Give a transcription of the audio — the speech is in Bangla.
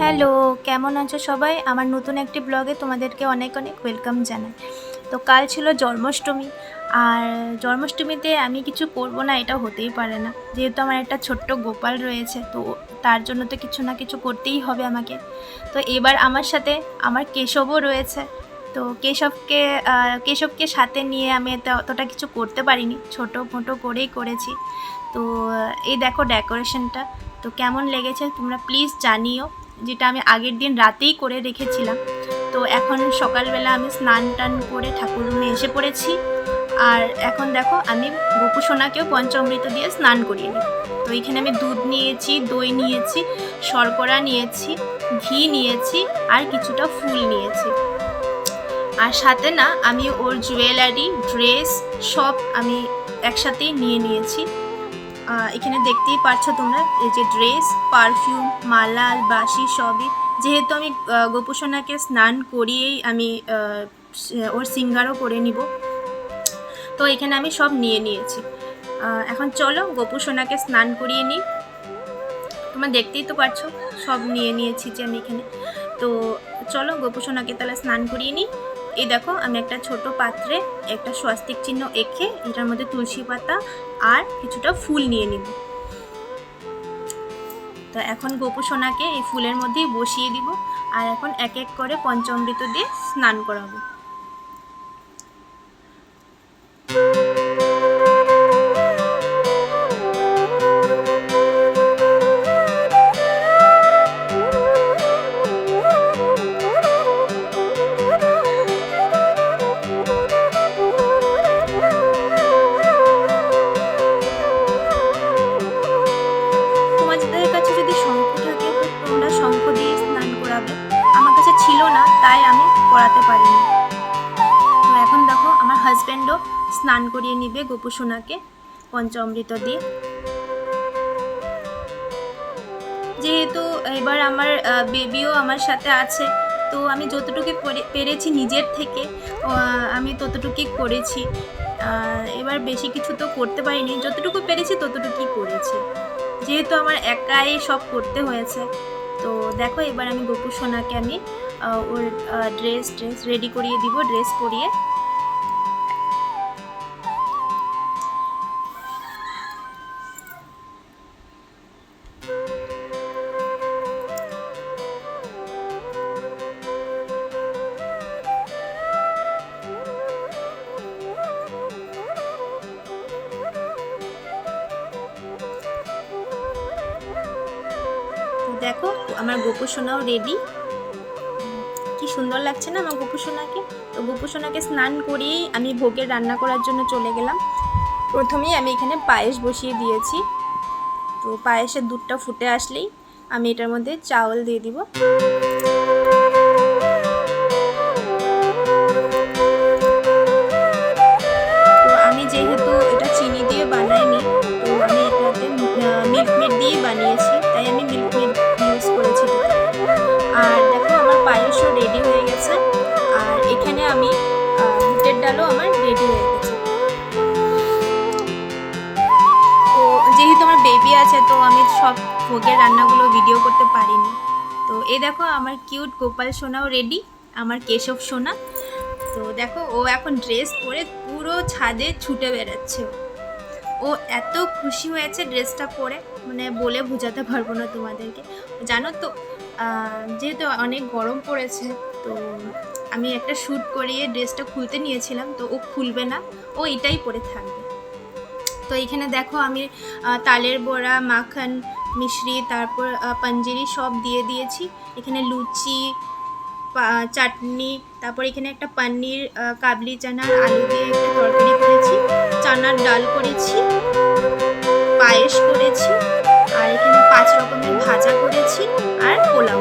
হ্যালো, কেমন আছো সবাই? আমার নতুন একটি ব্লগে তোমাদেরকে অনেক অনেক ওয়েলকাম জানাই। তো কাল ছিল জন্মাষ্টমী, আর জন্মাষ্টমীতে আমি কিছু করব না এটা হতেই পারে না। যেহেতু আমার একটা ছোট্ট গোপাল রয়েছে, তো তার জন্য তো কিছু না কিছু করতেই হবে আমাকে। তো এবার আমার সাথে আমার কেশবও রয়েছে। তো কেশবকে সাথে নিয়ে আমি অতটা কিছু করতে পারিনি, ছোটো মোটো করেই করেছি। তো এই দেখো ডেকোরেশনটা, তো কেমন লেগেছে তোমরা প্লিজ জানিও। যেটা আমি আগের দিন রাতেই করে রেখেছিলাম। তো এখন সকালবেলা আমি স্নান টান করে ঠাকুর রুমে এসে পড়েছি। আর এখন দেখো আমি গোপু সোনাকেও পঞ্চামৃত দিয়ে স্নান করিয়ে নিই। তো এখানে আমি দুধ নিয়েছি, দই নিয়েছি, শর্করা নিয়েছি, ঘি নিয়েছি, আর কিছুটা ফুল নিয়েছি। আর সাথে না আমি ওর জুয়েলারি, ড্রেস সব আমি একসাথেই নিয়ে নিয়েছি। এখানে দেখতেই পারছো তোমরা, এই যে ড্রেস, পারফিউম, মালা, বাসি সবই। যেহেতু আমি গোপু সোনাকে স্নান করিয়েই আমি ওর সিঙ্গারও করে নিব, তো এখানে আমি সব নিয়ে নিয়েছি। এখন চলো গোপু সোনাকে স্নান করিয়ে নিই। তোমরা দেখতেই তো পারছো সব নিয়ে নিয়েছি যে আমি এখানে। তো চলো গোপু সোনাকে তাহলে স্নান করিয়ে নিই। এই দেখো আমি একটা ছোট পাত্রে একটা স্বস্তিক চিহ্ন এঁকে এটার মধ্যে তুলসী পাতা আর কিছুটা ফুল নিয়ে নিব। তো এখন গোপু সোনাকে এই ফুলের মধ্যেই বসিয়ে দিব, আর এখন এক এক করে পঞ্চামৃত দিয়ে স্নান করাবো। তোমাদের কাছে যদি শঙ্খ থাকে তো তোমরা শঙ্খ দিয়ে স্নান করাবে। আমার কাছে ছিল না, তাই আমি করাতে পারিনি। তো এখন দেখো আমার হাজব্যান্ডও স্নান করিয়ে নিবে গোপু সোনাকে পঞ্চামৃত দিয়ে। যেহেতু এবার আমার বেবিও আমার সাথে আছে, তো আমি যতটুকু পেরেছি নিজের থেকে আমি ততটুকুই করেছি। এবার বেশি কিছু তো করতে পারিনি, যতটুকু পেরেছি ততটুকুই করেছি, যেহেতু আমার একাই সব করতে হয়েছে। তো দেখো এবার আমি গোপু সোনাকে আমি ওর ড্রেস রেডি করিয়ে দিব, ড্রেস পরিয়ে। দেখো আমার গোপু সোনাও রেডি। কি সুন্দর লাগছে না আমার গোপু সোনাকে। তো গোপু সোনাকে স্নান করিয়েই আমি ভোগের রান্না করার জন্য চলে গেলাম। প্রথমেই আমি এখানে পায়েস বসিয়ে দিয়েছি। তো পায়েসের দুধটা ফুটে আসলেই আমি এটার মধ্যে চাউল দিয়ে দিব। তো আমি যেহেতু এটা চিনি দিয়ে বানাইনি, তো আমি এটাতে মিল্ক মেড দিয়েই বানিয়েছি, তাই আমি মিল্ক মেড ইউজ করেছি। আর দেখো আমার পায়েসও রেডি হয়ে গেছে, আর এখানে আমি বুটের ডালও আমার রেডি হয়ে গেছে। তো যেহেতু আমার বেবি আছে, তো আমি সব ভোগের রান্নাগুলো ভিডিও করতে পারিনি। তো এই দেখো আমার কিউট গোপাল সোনাও রেডি, আমার কেশব সোনা। তো দেখো ও এখন ড্রেস পরে পুরো ছাদে ছুটে বেড়াচ্ছে। ও এত খুশি হয়েছে ড্রেসটা পরে, মানে বলে বোঝাতে পারবো না তোমাদেরকে। জানো তো যেহেতু অনেক গরম পড়েছে, তো আমি একটা শ্যুট করিয়ে ড্রেসটা খুলতে নিয়েছিলাম, তো ও খুলবে না, ও এটাই পরে থাকবে। তো এখানে দেখো আমি তালের বড়া, মাখন, মিশ্রি, তারপর পঞ্জিরি সব দিয়ে দিয়েছি। এখানে লুচি, চাটনি, তারপর এখানে একটা পনির, কাবলি চানার আলু দিয়ে একটা তরকারি করেছি, চানার ডাল করেছি, পায়েস করেছি, আর এখানে 5 রকমের ভাজা করেছি, আর পোলাও